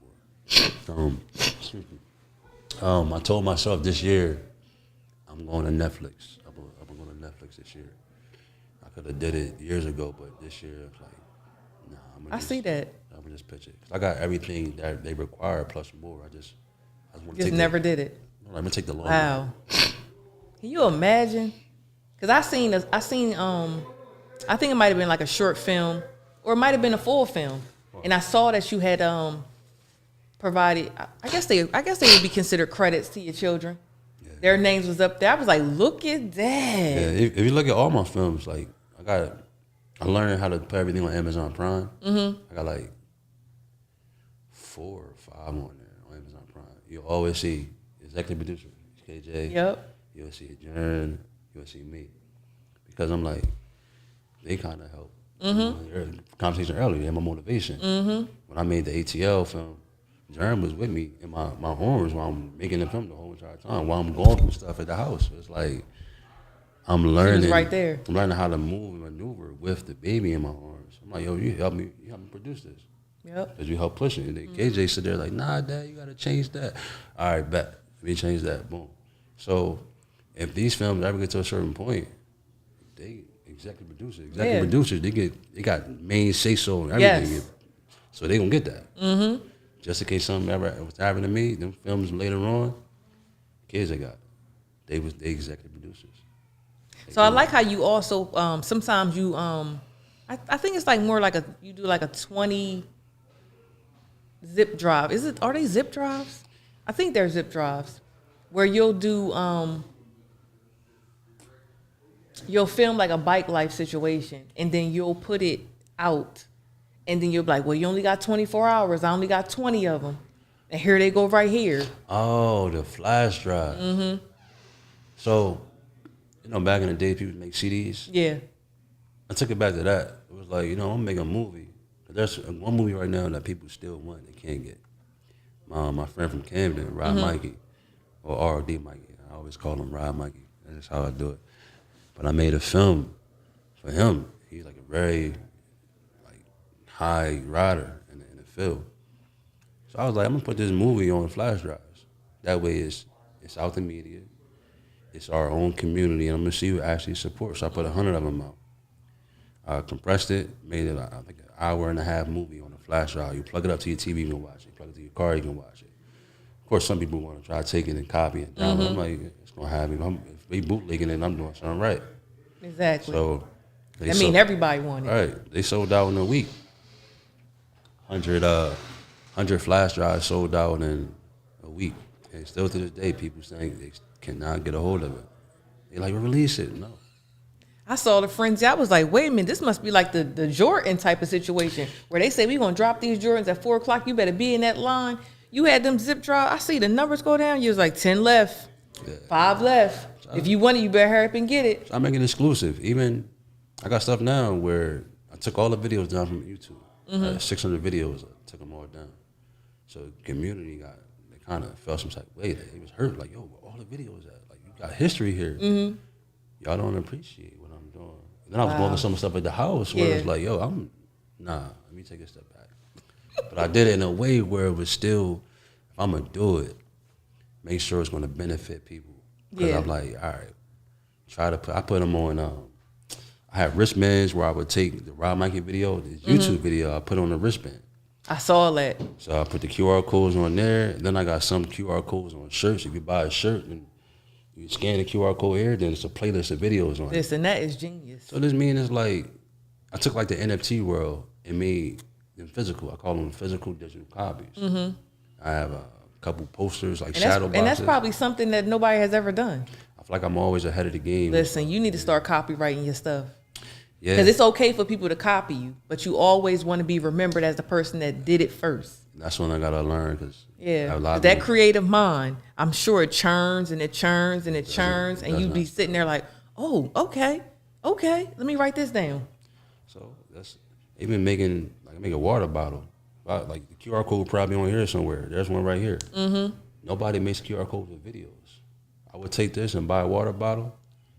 more. I told myself this year, I'm going to Netflix. I'm going to Netflix this year. I could have did it years ago, but this year it's like, nah. I see that. I'm gonna just pitch it. 'Cause I got everything that they require plus more. I just want to Just never did it. I'm gonna take the long Wow. Can you imagine? Because I think it might have been like a short film, or it might have been a full film, and I saw that you had provided. I guess they would be considered credits to your children. Yeah. Their names was up there. I was like, look at that. Yeah, if you look at all my films, like I learned how to put everything on Amazon Prime. I got like 4 or 5 on there on Amazon Prime. You'll always see executive producer, KJ. Yep. You'll see Jern. You'll see me. Because I'm like, they kind of help. Conversation earlier, they had my motivation. When I made the ATL film, Jern was with me in my arms while I'm making the film the whole entire time, while I'm going through stuff at the house. It's like, I'm learning. He was right there. I'm learning how to move and maneuver with the baby in my arms. I'm like, yo, you help me produce this. Yep. Because you help push it. And then KJ sit there like, nah, Dad, you got to change that. All right, bet. Let me change that. Boom. So if these films ever get to a certain point, they executive producers, they got main say-so and everything. Yes. So they going to get that. Just in case something ever was happening to me, them films later on, kids I got, they executive producers. So I like how you also sometimes you I think it's like more like you do like a 20 zip drive. Are they zip drives? I think they're zip drives where you'll do you'll film like a bike life situation and then you'll put it out and then you'll be like, well, you only got 24 hours. I only got 20 of them. And here they go right here. Oh, the flash drive. So, back in the day, people make CDs. Yeah. I took it back to that. It was like, I'm going to make a movie. There's one movie right now that people still want, they can't get. My friend from Camden, Rod Mikey, or R.D. Mikey. I always call him Rod Mikey. That's how I do it. But I made a film for him. He's like a very high rider in the field. So I was like, I'm going to put this movie on flash drives. That way it's out in media. It's our own community, and I'm going to see who actually supports. So I put 100 of them out. I compressed it, made it like an hour-and-a-half movie on a flash drive. You plug it up to your TV, you can watch it. You plug it to your car, you can watch it. Of course, some people want to try to take it and copy it down. I'm like, it's going to happen. If they bootlegging it, I'm doing something right. Exactly. So everybody wanted it. Right. They sold out in a week. 100 flash drives sold out in a week. And still to this day, people saying they cannot get a hold of it. They like, release it. No. I saw the frenzy. I was like, wait a minute, this must be like the Jordan type of situation where they say we're going to drop these Jordans at 4 o'clock. You better be in that line. You had them zip drive. I see the numbers go down. You was like 10 left, 5 left. So if you want it, you better hurry up and get it. So I make it exclusive. Even I got stuff now where I took all the videos down from YouTube. 600 videos. I took them all down. So the community they kind of felt some type of way. They was hurt. Like, yo, where all the videos at? Like, you got history here. Y'all don't appreciate what I'm doing. And then I was going to some stuff at the house where it's like, yo, let me take a step back. But I did it in a way where it was still, if I'm going to do it, make sure it's going to benefit people. Because I'm like, all right, I put them on, I had wristbands where I would take the Rod Mikey video, the YouTube video, I put on the wristband. I saw that. So I put the QR codes on there. Then I got some QR codes on shirts. If you buy a shirt, and You scan the QR code here, then it's a playlist of videos on it. Listen, that is genius. So this means it's like, I took like the NFT world and made them physical. I call them physical digital copies. Mm-hmm. I have a couple posters, like shadow boxes. And that's probably something that nobody has ever done. I feel like I'm always ahead of the game. Listen, you need to start copywriting your stuff. Yeah. Because it's okay for people to copy you, but you always want to be remembered as the person that did it first. That's when I got to learn, because that creative mind, I'm sure it churns and it churns and it churns, and you be sitting there like, oh, okay, let me write this down. So that's even making, like, I make a water bottle. Like the QR code probably on here somewhere. There's one right here. Mm-hmm. Nobody makes QR codes with videos. I would take this and buy a water bottle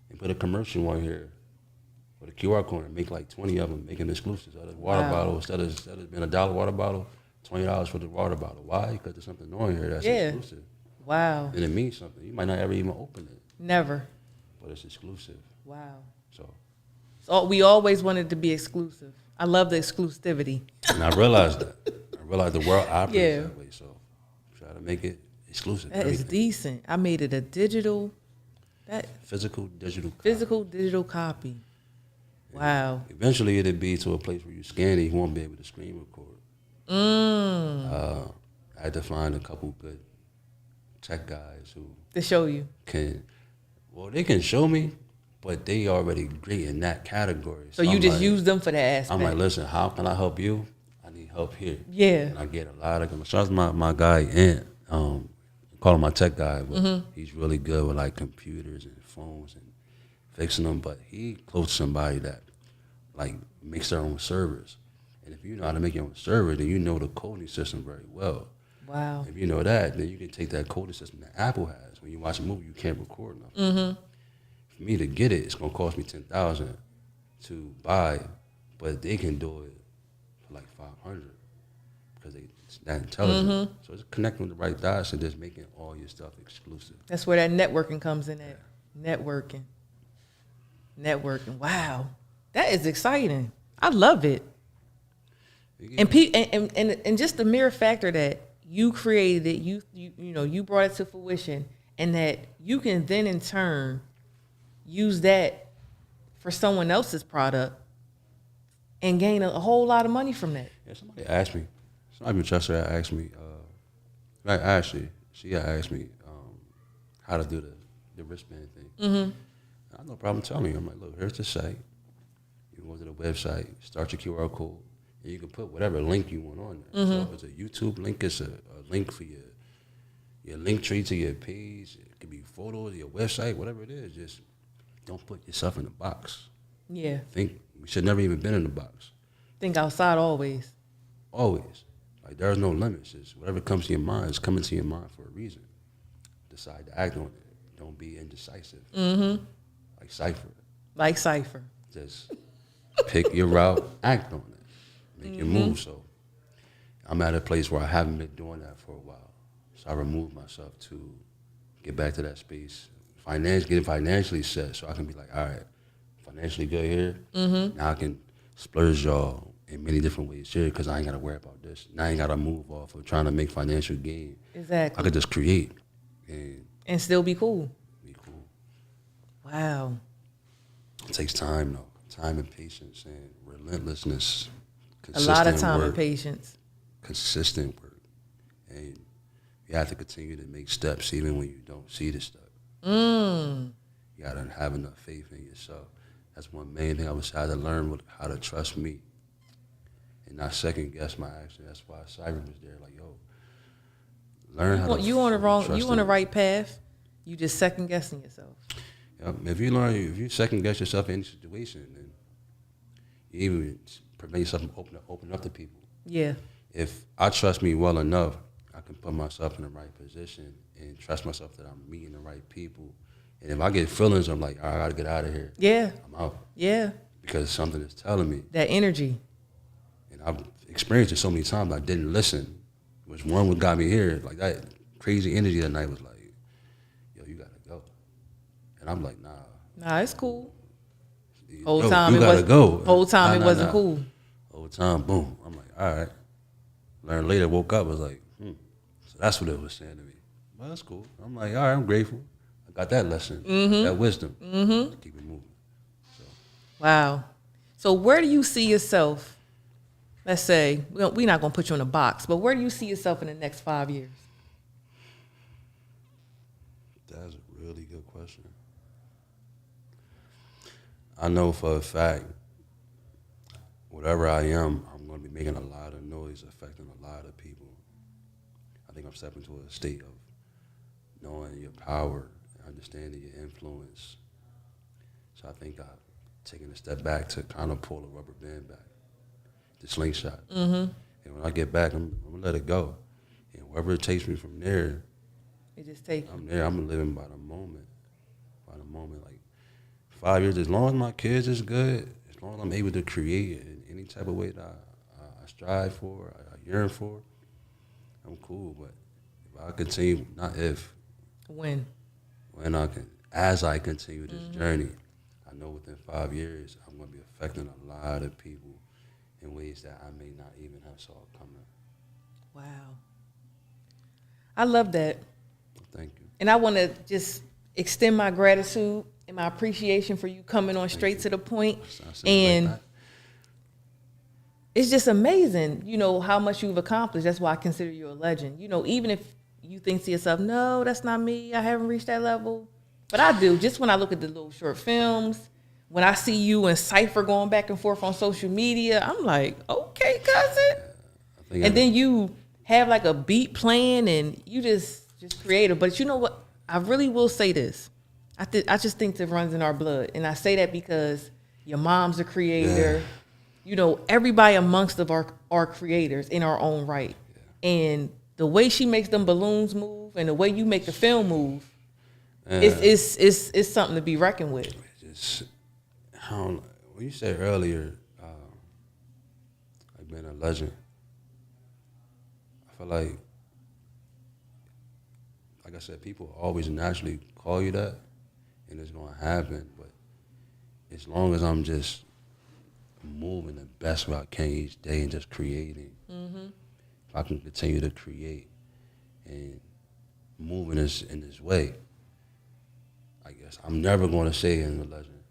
and put a commercial on here with a QR code and make like 20 of them, making exclusives. So the water bottle, instead of being $1 water bottle, $20 for the water bottle. Why? Because there's something on here that's exclusive. Wow. And it means something. You might not ever even open it. Never. But it's exclusive. Wow. So we always wanted to be exclusive. I love the exclusivity. And I realized that. I realized the world operates that way. So try to make it exclusive. That is decent. I made it a physical digital copy. Wow. Eventually it'd be to a place where you scan it, you won't be able to screen record. I had to find a couple good tech guys who to show you they can show me, but they already great in that category. So you just use them for that aspect. I'm like, listen, how can I help you? I need help here. Yeah. And I get a lot of them. Shout out to my guy, Ant. Call him my tech guy, but he's really good with like computers and phones and fixing them. But he close to somebody that like makes their own servers. And if you know how to make your own server, then you know the coding system very well. Wow. If you know that, then you can take that coding system that Apple has. When you watch a movie, you can't record nothing. Mm-hmm. For me to get it, it's gonna cost me $10,000 to buy, but they can do it for like $500 because it's that intelligent. Mm-hmm. So it's connecting with the right dots and just making all your stuff exclusive. That's where that networking comes in at. Networking. Wow, that is exciting. I love it. And just the mere factor that you created it, you brought it to fruition, and that you can then in turn use that for someone else's product and gain a whole lot of money from that. Yeah, somebody asked me, Chester asked me, she asked me how to do the wristband thing. Mm-hmm. I had no problem telling me. I'm like, look, here's the site. You go to the website, start your QR code, and you can put whatever link you want on there. Mm-hmm. So if it's a YouTube link, it's a link for your link tree to your page. It could be photos, your website, whatever it is. Just don't put yourself in a box. Yeah. We should never even been in a box. Think outside always. Always. Like, there's no limits. It's whatever comes to your mind is coming to your mind for a reason. Decide to act on it. Don't be indecisive. Mm-hmm. Like Cypher. Just pick your route, act on it. Make your move. So I'm at a place where I haven't been doing that for a while. So I removed myself to get back to that space. Get financially set so I can be like, all right, financially good here. Mm-hmm. Now I can splurge y'all in many different ways here because I ain't got to worry about this. Now I ain't got to move off of trying to make financial gain. Exactly. I could just create. And still be cool. Wow. It takes time, though. Time and patience and relentlessness. A lot of time and patience. Consistent work. And you have to continue to make steps even when you don't see the step. You got to have enough faith in yourself. That's one main thing I was had to learn how to trust me and not second guess my action. That's why Cyber was there. Like, yo, learn how to you on the right path. You just second guessing yourself. If you second guess yourself in any situation, then you even prevent yourself from opening up to people. Yeah. If I trust me well enough, I can put myself in the right position and trust myself that I'm meeting the right people. And if I get feelings, I'm like, all right, I gotta get out of here. Yeah. I'm out. Yeah. Because something is telling me. That energy. And I've experienced it so many times I didn't listen. Which one what got me here. Like that crazy energy that night was like, yo, you gotta go. And I'm like, nah. Nah, it's cool. Whole time it wasn't cool. Whole time, boom. I'm like, all right. Learned later, woke up, was like, So that's what it was saying to me. Well, that's cool. I'm like, all right, I'm grateful. I got that lesson, that wisdom to keep it moving. So. Wow. So where do you see yourself? Let's say we're not going to put you in a box, but where do you see yourself in the next 5 years? That's a really good question. I know for a fact, whatever I am, I'm going to be making a lot of noise, affecting a lot of people. I think I'm stepping to a state of knowing your power, understanding your influence. So I think I've taken a step back to kind of pull a rubber band back, the slingshot. And when I get back, I'm going to let it go. And wherever it takes me from there, It just take I'm there. I'm living by the moment. Like 5 years, as long as my kids is good, as long as I'm able to create in any type of way that I strive for, I yearn for, I'm cool. But if I continue, not if, when as I continue this journey, I know within 5 years I'm going to be affecting a lot of people in ways that I may not even have saw coming. Wow. I love that. Thank you. And I want to just extend my gratitude and my appreciation for you coming on straight to the point. And it's just amazing, how much you've accomplished. That's why I consider you a legend. Even if you think to yourself, no, that's not me, I haven't reached that level. But I do. Just when I look at the little short films, when I see you and Cypher going back and forth on social media, I'm like, okay, cousin. And then you have like a beat playing and you just creative. But you know what? I really will say this. I just think it runs in our blood. And I say that because your mom's a creator. Yeah. Everybody amongst of our creators in our own right. Yeah. And the way she makes them balloons move and the way you make the film move, it's something to be reckoned with. I don't know. When you said earlier, like being a legend, I feel like I said, people always naturally call you that, and it's going to happen. But as long as I'm just moving the best way I can each day and just creating, if I can continue to create and move in this way, I guess I'm never going to say I'm a legend,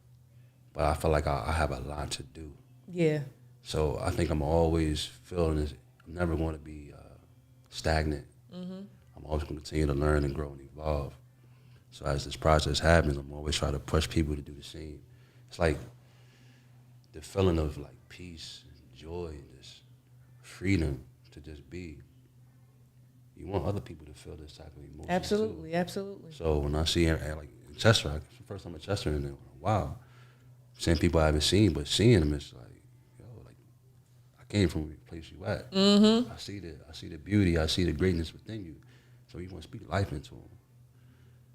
but I feel like I have a lot to do. Yeah. So I think I'm always feeling this. I'm never going to be stagnant. I'm always going to continue to learn and grow and evolve. So as this process happens, I'm always trying to push people to do the same. It's like the feeling of like peace and joy and just freedom to just be. You want other people to feel this type of emotion. Absolutely, too. Absolutely. So when I see like in Chester, it's the first time in Chester, and wow, seeing people I haven't seen, but seeing them, it's like, I came from the place you at. I see the beauty, I see the greatness within you. So you want to speak life into them.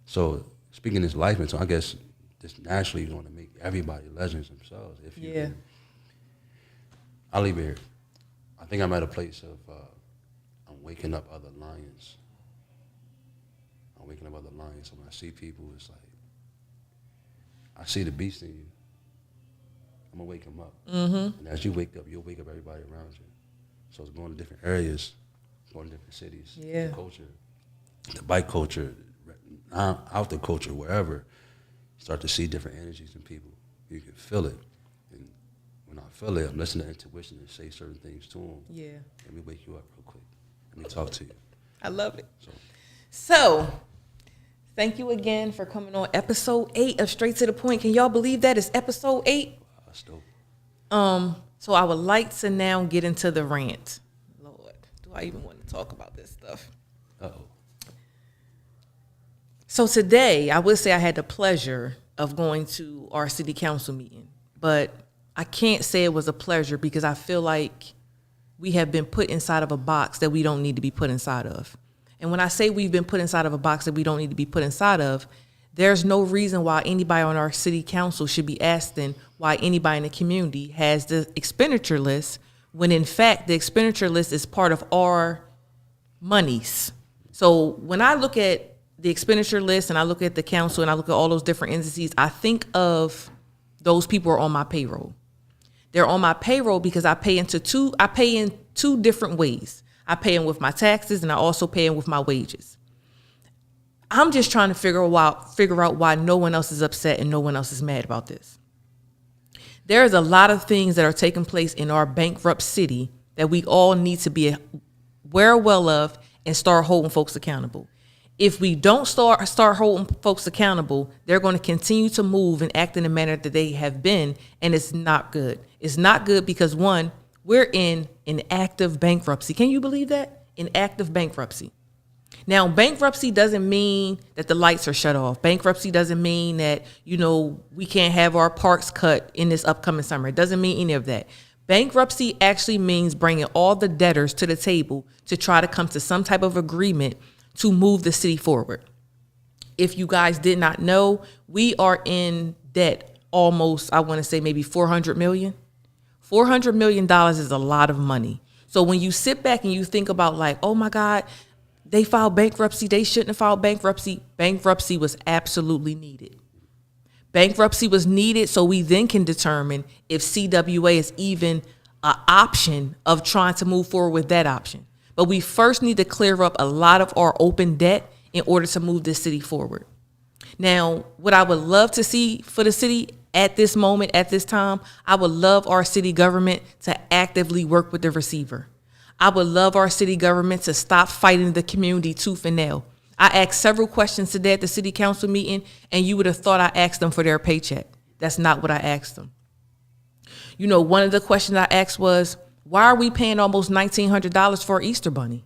So speaking this life into them, I guess this naturally is going to make everybody legends themselves. If you can. I'll leave it here. I think I'm at a place of I'm waking up other lions. So when I see people, it's like, I see the beast in you. I'm going to wake them up. And as you wake up, you'll wake up everybody around you. So it's going to different areas, going to different cities, the culture, the bike culture, out the culture, wherever. Start to see different energies in people. You can feel it. And when I feel it, I'm listening to intuition and say certain things to them. Yeah. Let me wake you up real quick. Let me talk to you. I love it. So thank you again for coming on episode 8 of Straight to the Point. Can y'all believe that it's episode 8? That's dope. So I would like to now get into the rant. Lord, do I even want to talk about this stuff? Uh-oh. So today, I would say I had the pleasure of going to our city council meeting, but I can't say it was a pleasure because I feel like we have been put inside of a box that we don't need to be put inside of. And when I say we've been put inside of a box that we don't need to be put inside of, there's no reason why anybody on our city council should be asking why anybody in the community has the expenditure list, when in fact the expenditure list is part of our monies. So when I look at the expenditure list and I look at the council and I look at all those different entities, I think of those people are on my payroll. They're on my payroll because I pay in two different ways. I pay in with my taxes and I also pay in with my wages. I'm just trying to figure out why no one else is upset and no one else is mad about this. There's a lot of things that are taking place in our bankrupt city that we all need to be aware well of and start holding folks accountable. If we don't start holding folks accountable, they're going to continue to move and act in the manner that they have been, and it's not good. It's not good because, one, we're in an active bankruptcy. Can you believe that? An active bankruptcy. Now, bankruptcy doesn't mean that the lights are shut off. Bankruptcy doesn't mean that, we can't have our parks cut in this upcoming summer. It doesn't mean any of that. Bankruptcy actually means bringing all the debtors to the table to try to come to some type of agreement to move the city forward. If you guys did not know, we are in debt almost, I want to say maybe $400 million. $400 million is a lot of money. So when you sit back and you think about like, oh my God, they filed bankruptcy, they shouldn't have filed bankruptcy. Bankruptcy was absolutely needed. Bankruptcy was needed so we then can determine if CWA is even an option of trying to move forward with that option. But we first need to clear up a lot of our open debt in order to move this city forward. Now, what I would love to see for the city at this moment, at this time, I would love our city government to actively work with the receiver. I would love our city government to stop fighting the community tooth and nail. I asked several questions today at the city council meeting, and you would have thought I asked them for their paycheck. That's not what I asked them. One of the questions I asked was, why are we paying almost $1,900 for an Easter bunny?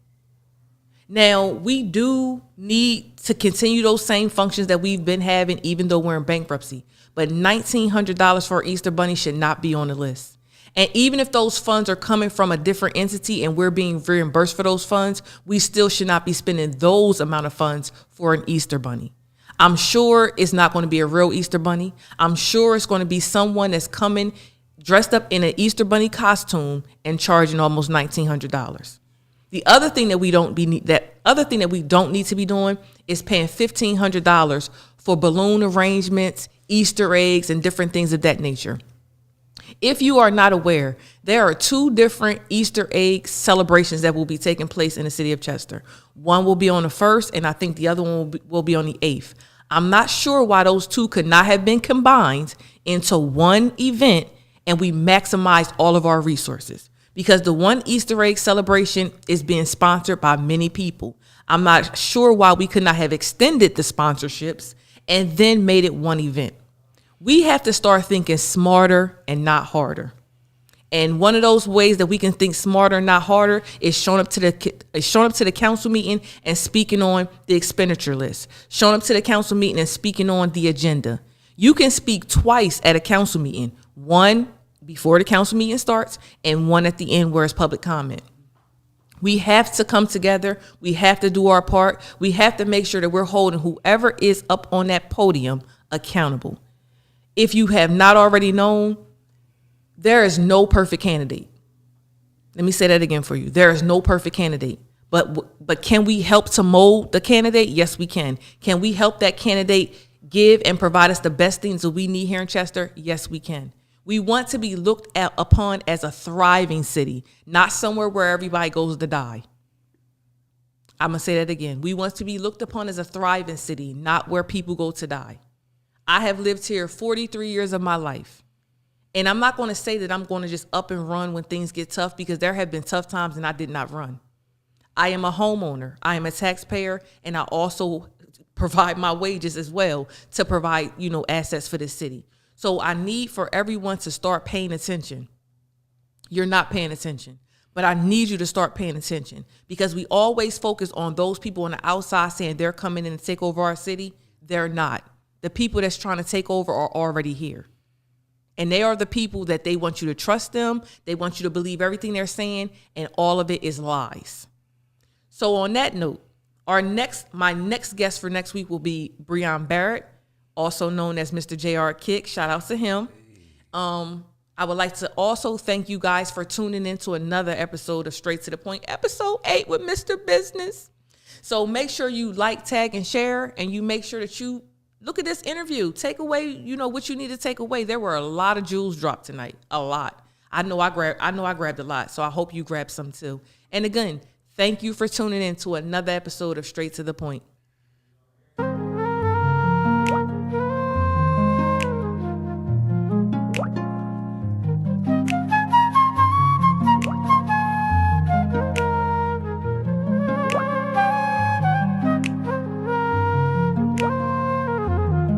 Now, we do need to continue those same functions that we've been having, even though we're in bankruptcy. But $1,900 for an Easter bunny should not be on the list. And even if those funds are coming from a different entity and we're being reimbursed for those funds, we still should not be spending those amount of funds for an Easter bunny. I'm sure it's not going to be a real Easter bunny. I'm sure it's going to be someone that's coming dressed up in an Easter bunny costume and charging almost $1,900. The other thing that we don't need to be doing is paying $1,500 for balloon arrangements, Easter eggs, and different things of that nature. If you are not aware, there are 2 different Easter egg celebrations that will be taking place in the city of Chester. One will be on the 1st, and I think the other one will be on the 8th. I'm not sure why those 2 could not have been combined into one event and we maximized all of our resources, because the one Easter egg celebration is being sponsored by many people. I'm not sure why we could not have extended the sponsorships and then made it one event. We have to start thinking smarter and not harder. And one of those ways that we can think smarter and not harder is showing up to the council meeting and speaking on the expenditure list, showing up to the council meeting and speaking on the agenda. You can speak twice at a council meeting, one before the council meeting starts and one at the end where it's public comment. We have to come together. We have to do our part. We have to make sure that we're holding whoever is up on that podium accountable. If you have not already known, there is no perfect candidate. Let me say that again for you. There is no perfect candidate. But can we help to mold the candidate? Yes, we can. Can we help that candidate give and provide us the best things that we need here in Chester? Yes, we can. We want to be looked upon as a thriving city, not somewhere where everybody goes to die. I'm going to say that again. We want to be looked upon as a thriving city, not where people go to die. I have lived here 43 years of my life. And I'm not going to say that I'm going to just up and run when things get tough, because there have been tough times and I did not run. I am a homeowner. I am a taxpayer, and I also provide my wages as well to provide, assets for this city. So I need for everyone to start paying attention. You're not paying attention, but I need you to start paying attention, because we always focus on those people on the outside saying they're coming in and take over our city. They're not. The people that's trying to take over are already here. And they are the people that they want you to trust them. They want you to believe everything they're saying, and all of it is lies. So on that note, my next guest for next week will be Breon Barrett, also known as Mr. JR Kick. Shout out to him. I would like to also thank you guys for tuning in to another episode of Straight to the Point, episode 8 with MrBizness. So make sure you like, tag, and share, and you make sure that you look at this interview. Take away, what you need to take away. There were a lot of jewels dropped tonight. A lot. I know I grabbed a lot, so I hope you grabbed some too. And again, thank you for tuning in to another episode of Straight to the Point.